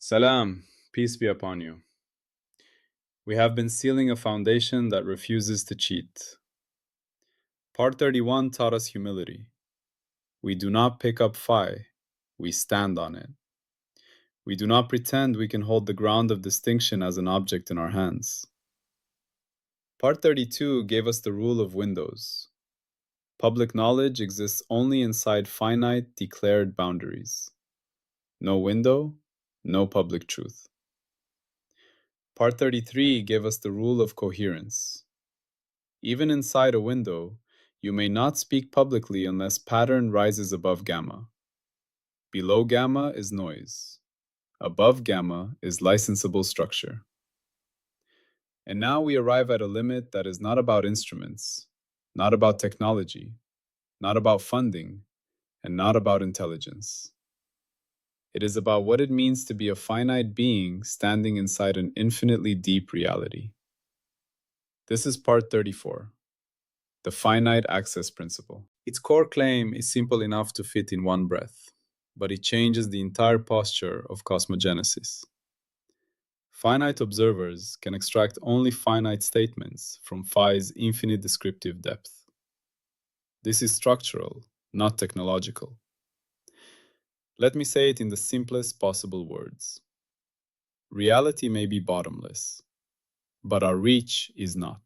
Salam, peace be upon you. We have been sealing a foundation that refuses to cheat. Part 31 taught us humility. We do not pick up phi, we stand on it. We do not pretend we can hold the ground of distinction as an object in our hands. Part 32 gave us the rule of windows. Public knowledge exists only inside finite, declared boundaries. No window, no public truth. Part 33 gave us the rule of coherence. Even inside a window, you may not speak publicly unless pattern rises above gamma. Below gamma is noise. Above gamma is licensable structure. And now we arrive at a limit that is not about instruments, not about technology, not about funding, and not about intelligence. It is about what it means to be a finite being standing inside an infinitely deep reality. This is part 34. The Finite Access Principle. Its core claim is simple enough to fit in one breath, but it changes the entire posture of cosmogenesis. Finite observers can extract only finite statements from phi's infinite descriptive depth. This is structural, not technological. Let me say it in the simplest possible words. Reality may be bottomless, but our reach is not.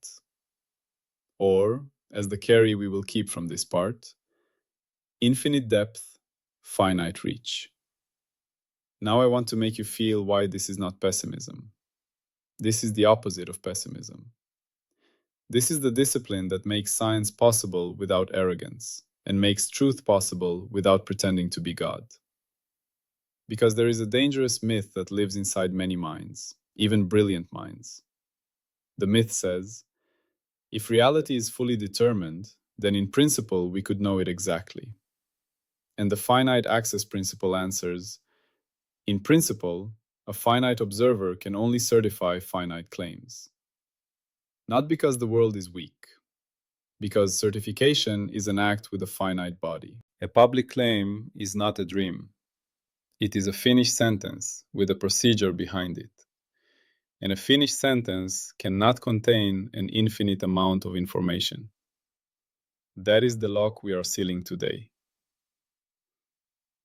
Or, as the carry we will keep from this part, infinite depth, finite reach. Now I want to make you feel why this is not pessimism. This is the opposite of pessimism. This is the discipline that makes science possible without arrogance and makes truth possible without pretending to be God. Because there is a dangerous myth that lives inside many minds, even brilliant minds. The myth says, if reality is fully determined, then in principle we could know it exactly. And the finite access principle answers, in principle, a finite observer can only certify finite claims. Not because the world is weak, because certification is an act with a finite body. A public claim is not a dream. It is a finished sentence with a procedure behind it. And a finished sentence cannot contain an infinite amount of information. That is the lock we are sealing today.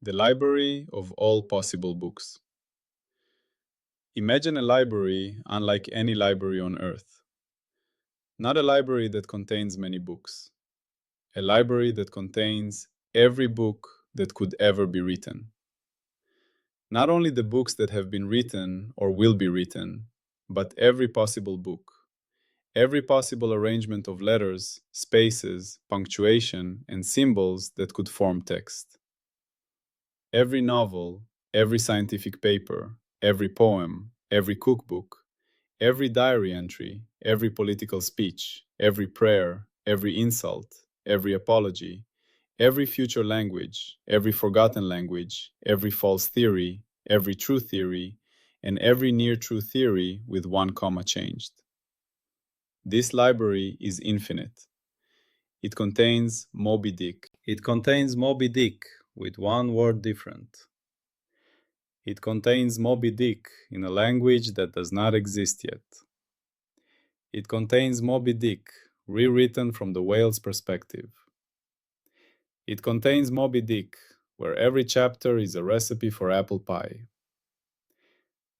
The library of all possible books. Imagine a library unlike any library on Earth. Not a library that contains many books. A library that contains every book that could ever be written. Not only the books that have been written or will be written, but every possible book. Every possible arrangement of letters, spaces, punctuation, and symbols that could form text. Every novel, every scientific paper, every poem, every cookbook, every diary entry, every political speech, every prayer, every insult, every apology, every future language, every forgotten language, every false theory, every true theory, and every near-true theory with one comma changed. This library is infinite. It contains Moby Dick. It contains Moby Dick with one word different. It contains Moby Dick in a language that does not exist yet. It contains Moby Dick rewritten from the whale's perspective. It contains Moby Dick, where every chapter is a recipe for apple pie.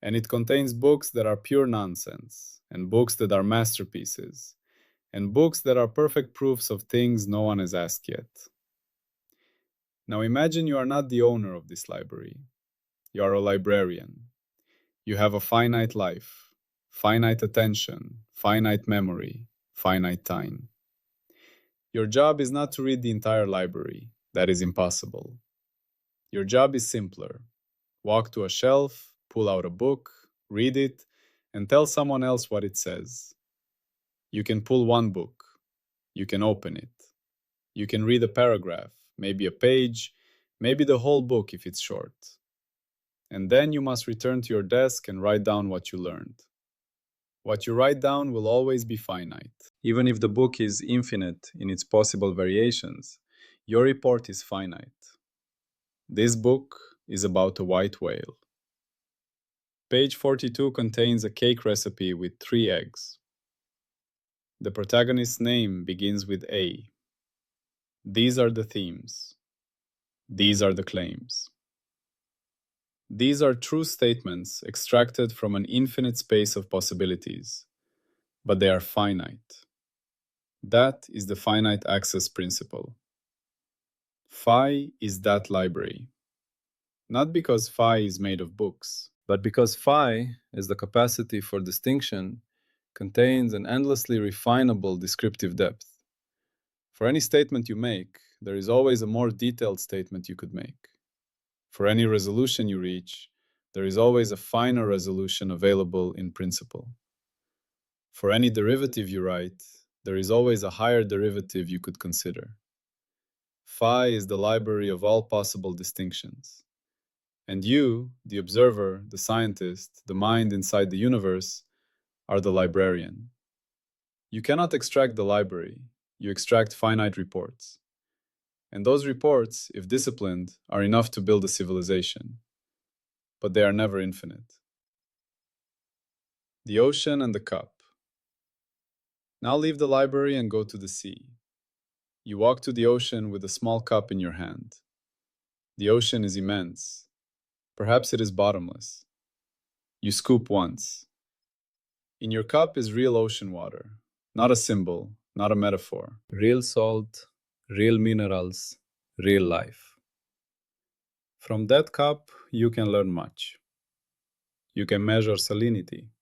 And it contains books that are pure nonsense, and books that are masterpieces, and books that are perfect proofs of things no one has asked yet. Now imagine you are not the owner of this library. You are a librarian. You have a finite life, finite attention, finite memory, finite time. Your job is not to read the entire library. That is impossible. Your job is simpler. Walk to a shelf, pull out a book, read it, and tell someone else what it says. You can pull one book. You can open it. You can read a paragraph, maybe a page, maybe the whole book if it's short. And then you must return to your desk and write down what you learned. What you write down will always be finite. Even if the book is infinite in its possible variations, your report is finite. This book is about a white whale. Page 42 contains a cake recipe with 3 eggs. The protagonist's name begins with A. These are the themes. These are the claims. These are true statements extracted from an infinite space of possibilities, but they are finite. That is the finite access principle. Phi is that library. Not because phi is made of books, but because phi, as the capacity for distinction, contains an endlessly refinable descriptive depth. For any statement you make, there is always a more detailed statement you could make. For any resolution you reach, there is always a finer resolution available in principle. For any derivative you write, there is always a higher derivative you could consider. Phi is the library of all possible distinctions. And you, the observer, the scientist, the mind inside the universe, are the librarian. You cannot extract the library, you extract finite reports. And those reports, if disciplined, are enough to build a civilization. But they are never infinite. The ocean and the cup. Now leave the library and go to the sea. You walk to the ocean with a small cup in your hand. The ocean is immense. Perhaps it is bottomless. You scoop once. In your cup is real ocean water, not a symbol, not a metaphor. Real salt, real minerals, real life. From that cup, you can learn much. You can measure salinity.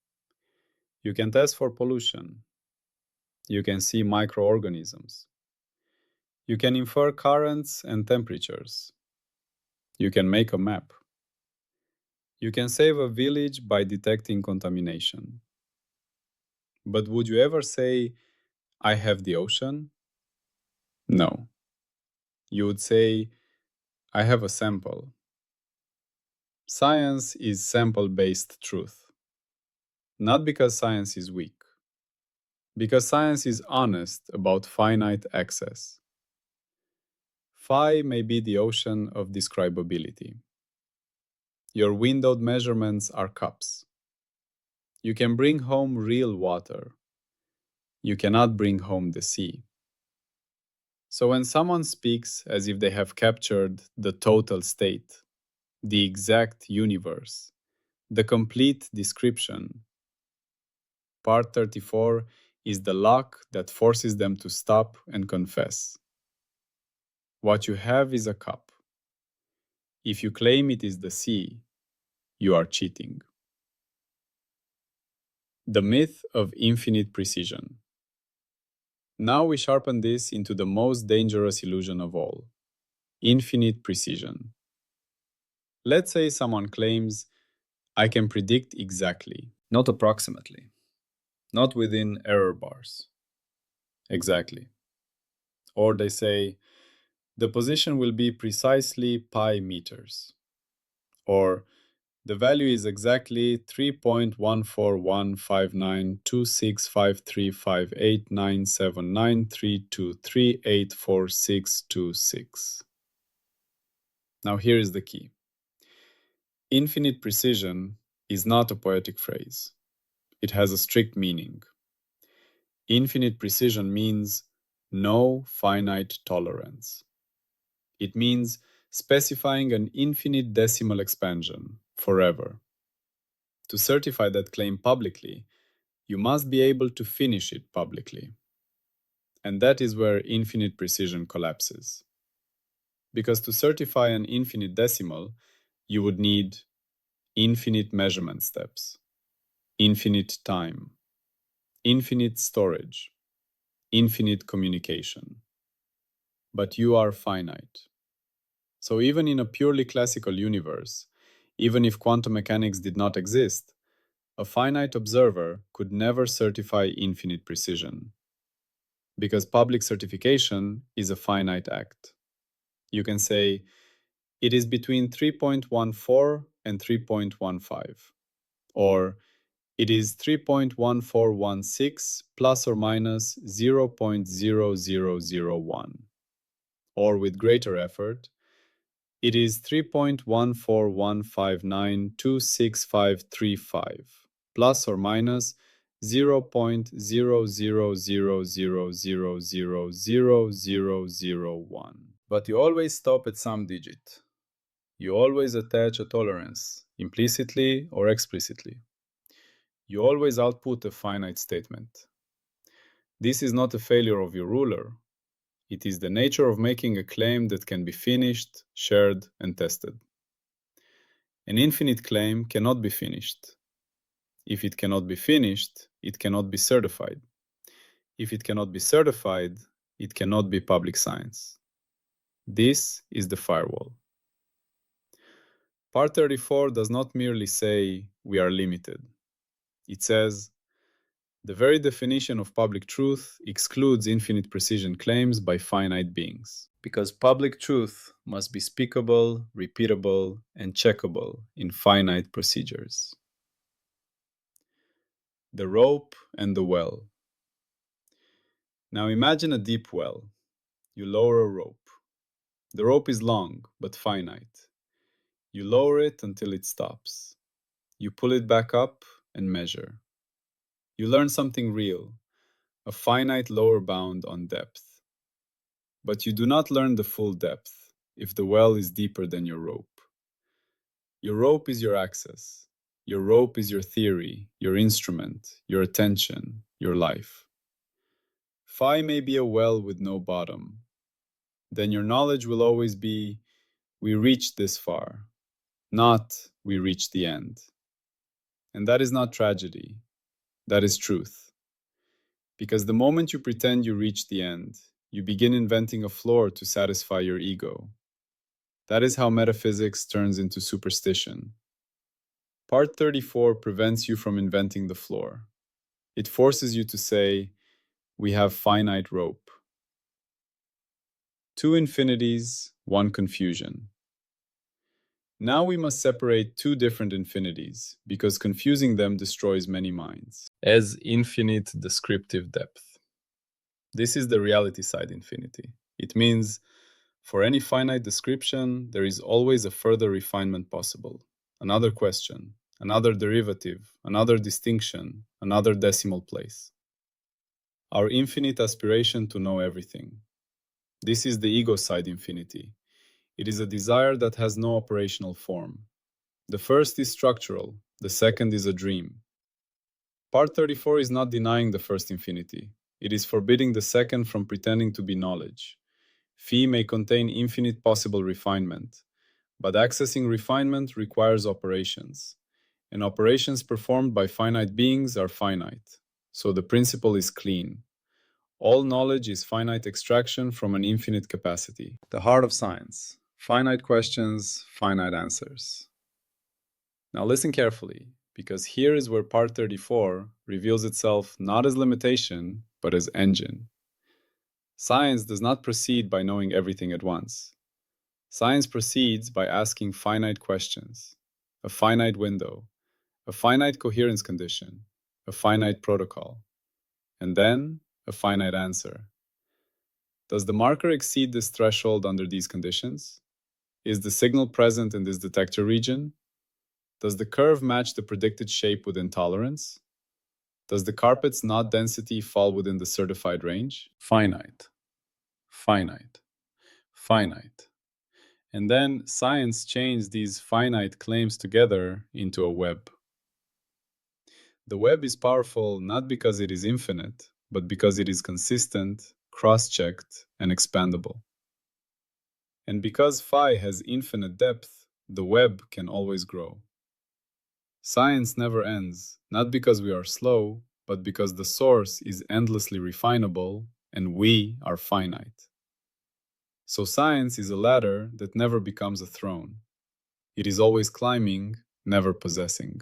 You can test for pollution. You can see microorganisms. You can infer currents and temperatures. You can make a map. You can save a village by detecting contamination. But would you ever say, I have the ocean? No. You would say, I have a sample. Science is sample-based truth. Not because science is weak. Because science is honest about finite access. Phi may be the ocean of describability. Your windowed measurements are cups. You can bring home real water. You cannot bring home the sea. So when someone speaks as if they have captured the total state, the exact universe, the complete description, part 34 is the lock that forces them to stop and confess. What you have is a cup. If you claim it is the sea, you are cheating. The myth of infinite precision. Now we sharpen this into the most dangerous illusion of all, infinite precision. Let's say someone claims, I can predict exactly, not approximately, not within error bars. Exactly. Or they say, the position will be precisely pi meters. Or the value is exactly 3.14159265358979323846626. Now here is the key. Infinite precision is not a poetic phrase. It has a strict meaning. Infinite precision means no finite tolerance. It means specifying an infinite decimal expansion forever. To certify that claim publicly, you must be able to finish it publicly. And that is where infinite precision collapses. Because to certify an infinite decimal, you would need infinite measurement steps, infinite time, infinite storage, infinite communication. But you are finite. So even in a purely classical universe, even if quantum mechanics did not exist, a finite observer could never certify infinite precision. Because public certification is a finite act. You can say, it is between 3.14 and 3.15, or it is 3.1416 plus or minus 0.0001, or with greater effort, It is 3.14159265535 plus or minus 0.0000000001. But you always stop at some digit. You always attach a tolerance, implicitly or explicitly. You always output a finite statement. This is not a failure of your ruler. It is the nature of making a claim that can be finished, shared, and tested. An infinite claim cannot be finished. If it cannot be finished, it cannot be certified. If it cannot be certified, it cannot be public science. This is the firewall. Part 34 does not merely say we are limited. It says the very definition of public truth excludes infinite precision claims by finite beings, because public truth must be speakable, repeatable, and checkable in finite procedures. The rope and the well. Now imagine a deep well. You lower a rope. The rope is long, but finite. You lower it until it stops. You pull it back up and measure. You learn something real, a finite lower bound on depth. But you do not learn the full depth if the well is deeper than your rope. Your rope is your access. Your rope is your theory, your instrument, your attention, your life. Phi may be a well with no bottom. Then your knowledge will always be, we reached this far, not we reached the end. And that is not tragedy. That is truth. Because the moment you pretend you reach the end, you begin inventing a floor to satisfy your ego. That is how metaphysics turns into superstition. Part 34 prevents you from inventing the floor. It forces you to say, we have finite rope. Two infinities, one confusion. Now we must separate two different infinities, because confusing them destroys many minds. As infinite descriptive depth. This is the reality side infinity. It means, for any finite description, there is always a further refinement possible. Another question, another derivative, another distinction, another decimal place. Our infinite aspiration to know everything. This is the ego side infinity. It is a desire that has no operational form. The first is structural, the second is a dream. Part 34 is not denying the first infinity. It is forbidding the second from pretending to be knowledge. Phi may contain infinite possible refinement, but accessing refinement requires operations, and operations performed by finite beings are finite, so the principle is clean. All knowledge is finite extraction from an infinite capacity. The heart of science. Finite questions, finite answers. Now listen carefully, because here is where part 34 reveals itself not as limitation, but as engine. Science does not proceed by knowing everything at once. Science proceeds by asking finite questions, a finite window, a finite coherence condition, a finite protocol, and then a finite answer. Does the marker exceed this threshold under these conditions? Is the signal present in this detector region? Does the curve match the predicted shape within tolerance? Does the carpet's knot density fall within the certified range? Finite, finite, finite. And then science chains these finite claims together into a web. The web is powerful not because it is infinite, but because it is consistent, cross-checked, and expandable. And because phi has infinite depth, the web can always grow. Science never ends, not because we are slow, but because the source is endlessly refinable and we are finite. So science is a ladder that never becomes a throne. It is always climbing, never possessing.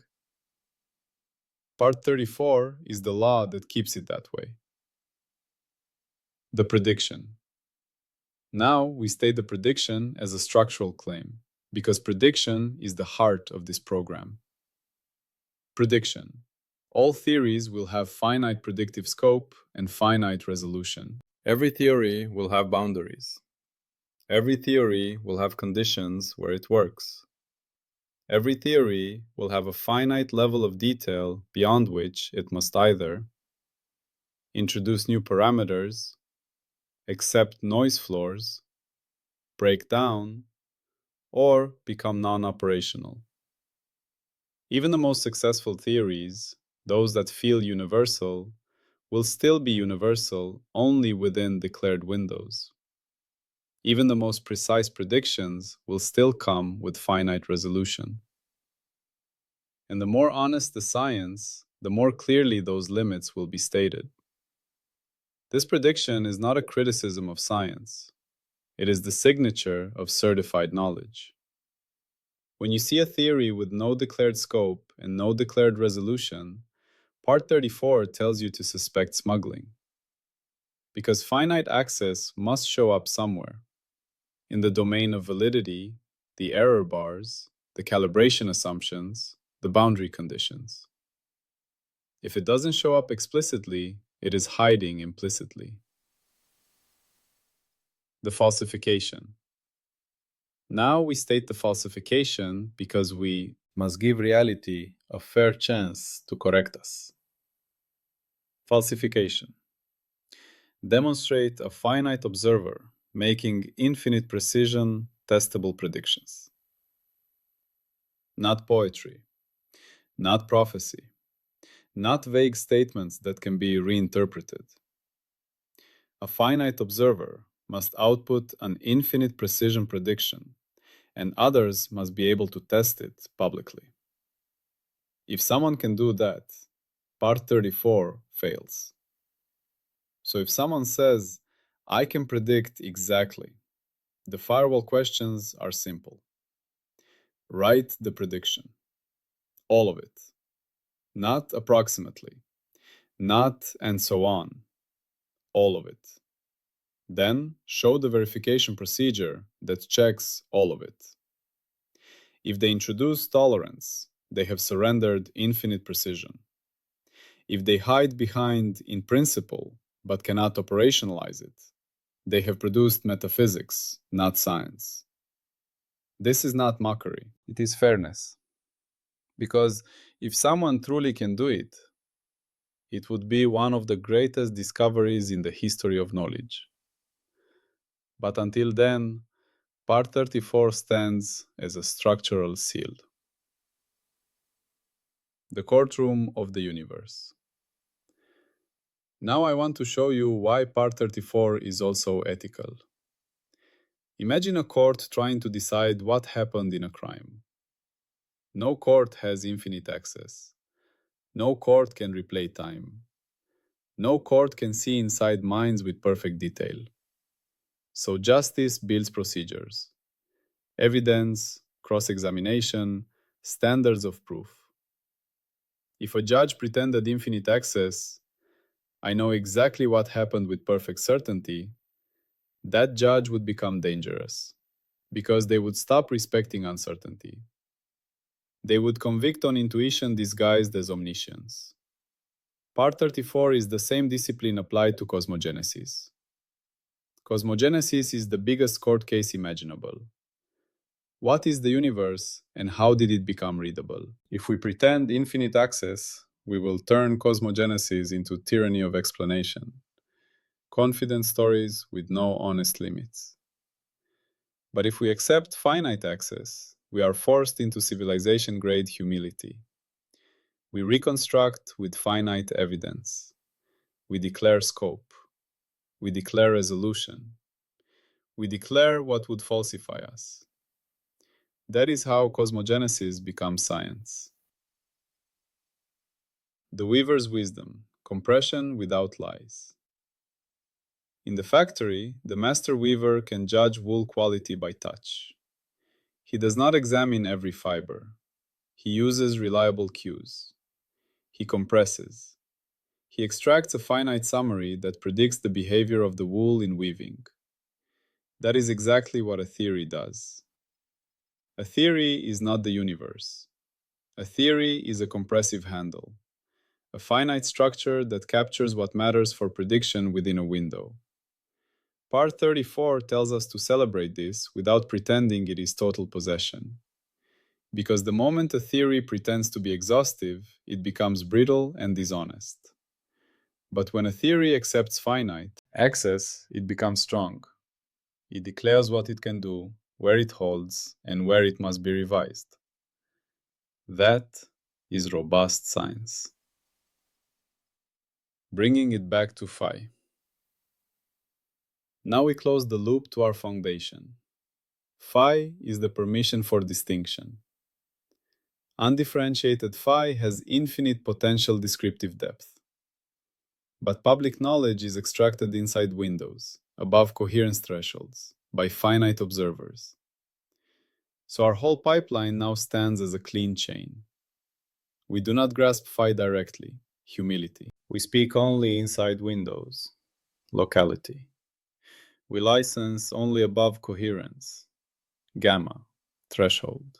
Part 34 is the law that keeps it that way. The prediction. Now we state the prediction as a structural claim, because prediction is the heart of this program. Prediction. All theories will have finite predictive scope and finite resolution. Every theory will have boundaries. Every theory will have conditions where it works. Every theory will have a finite level of detail beyond which it must either introduce new parameters, accept noise floors, break down, or become non-operational. Even the most successful theories, those that feel universal, will still be universal only within declared windows. Even the most precise predictions will still come with finite resolution. And the more honest the science, the more clearly those limits will be stated. This prediction is not a criticism of science. It is the signature of certified knowledge. When you see a theory with no declared scope and no declared resolution, Part 34 tells you to suspect smuggling. Because finite access must show up somewhere. In the domain of validity, the error bars, the calibration assumptions, the boundary conditions. If it doesn't show up explicitly, it is hiding implicitly. The falsification. Now we state the falsification because we must give reality a fair chance to correct us. Falsification. Demonstrate a finite observer making infinite precision testable predictions. Not poetry, not prophecy, not vague statements that can be reinterpreted. A finite observer must output an infinite precision prediction, and others must be able to test it publicly. If someone can do that, Part 34 fails. So if someone says, I can predict exactly, the firewall questions are simple. Write the prediction. All of it. Not approximately. Not and so on. All of it. Then show the verification procedure that checks all of it. If they introduce tolerance, they have surrendered infinite precision. If they hide behind in principle but cannot operationalize it, they have produced metaphysics, not science. This is not mockery, it is fairness. Because if someone truly can do it, it would be one of the greatest discoveries in the history of knowledge. But until then, Part 34 stands as a structural seal. The courtroom of the universe. Now I want to show you why Part 34 is also ethical. Imagine a court trying to decide what happened in a crime. No court has infinite access. No court can replay time. No court can see inside minds with perfect detail. So justice builds procedures. Evidence, cross-examination, standards of proof. If a judge pretended infinite access, I know exactly what happened with perfect certainty, that judge would become dangerous, because they would stop respecting uncertainty. They would convict on intuition disguised as omniscience. Part 34 is the same discipline applied to cosmogenesis. Cosmogenesis is the biggest court case imaginable. What is the universe and how did it become readable? If we pretend infinite access, we will turn cosmogenesis into tyranny of explanation. Confident stories with no honest limits. But if we accept finite access, we are forced into civilization-grade humility. We reconstruct with finite evidence. We declare scope. We declare resolution. We declare what would falsify us. That is how cosmogenesis becomes science. The weaver's wisdom, compression without lies. In the factory, the master weaver can judge wool quality by touch. He does not examine every fiber. He uses reliable cues. He compresses. He extracts a finite summary that predicts the behavior of the wool in weaving. That is exactly what a theory does. A theory is not the universe. A theory is a compressive handle, a finite structure that captures what matters for prediction within a window. Part 34 tells us to celebrate this without pretending it is total possession. Because the moment a theory pretends to be exhaustive, it becomes brittle and dishonest. But when a theory accepts finite access, it becomes strong. It declares what it can do, where it holds, and where it must be revised. That is robust science. Bringing it back to phi. Now we close the loop to our foundation. Phi is the permission for distinction. Undifferentiated phi has infinite potential descriptive depth. But public knowledge is extracted inside windows, above coherence thresholds, by finite observers. So our whole pipeline now stands as a clean chain. We do not grasp phi directly, humility. We speak only inside windows, locality. We license only above coherence, gamma, threshold.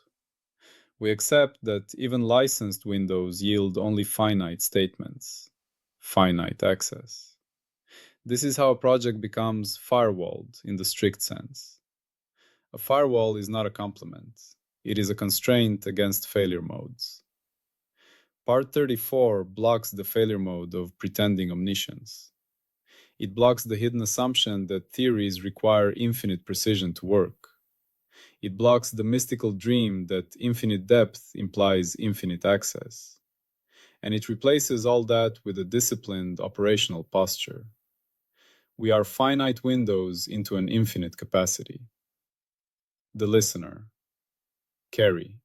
We accept that even licensed windows yield only finite statements, finite access. This is how a project becomes firewalled in the strict sense. A firewall is not a complement. It is a constraint against failure modes. Part 34 blocks the failure mode of pretending omniscience. It blocks the hidden assumption that theories require infinite precision to work. It blocks the mystical dream that infinite depth implies infinite access. And it replaces all that with a disciplined operational posture. We are finite windows into an infinite capacity. The listener. Carry.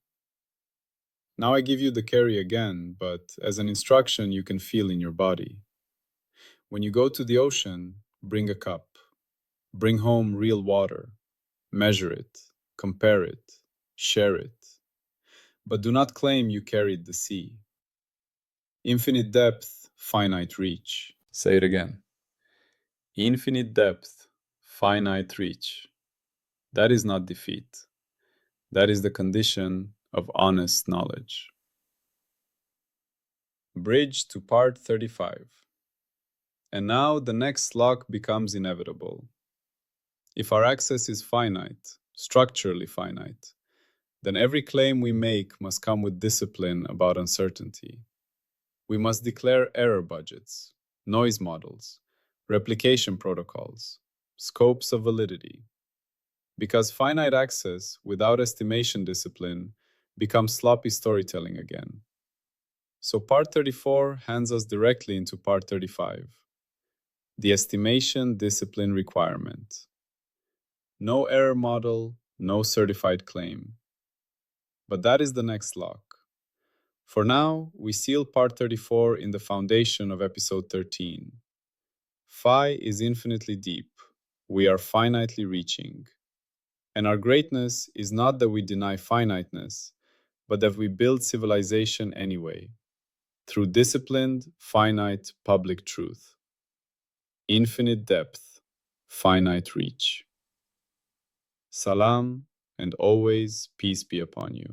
Now I give you the carry again, but as an instruction you can feel in your body. When you go to the ocean, bring a cup. Bring home real water. Measure it. Compare it. Share it. But do not claim you carried the sea. Infinite depth, finite reach. Say it again. Infinite depth, finite reach. That is not defeat. That is the condition of honest knowledge. Bridge to part 35. And now the next lock becomes inevitable. If our access is finite, structurally finite, then every claim we make must come with discipline about uncertainty. We must declare error budgets, noise models, replication protocols, scopes of validity. Because finite access without estimation discipline becomes sloppy storytelling again. So part 34 hands us directly into part 35, the estimation discipline requirement. No error model, no certified claim. But that is the next lock. For now, we seal part 34 in the foundation of episode 13. Phi is infinitely deep. We are finitely reaching. And our greatness is not that we deny finiteness, but that we build civilization anyway, through disciplined, finite public truth. Infinite depth, finite reach. Salam, and always peace be upon you.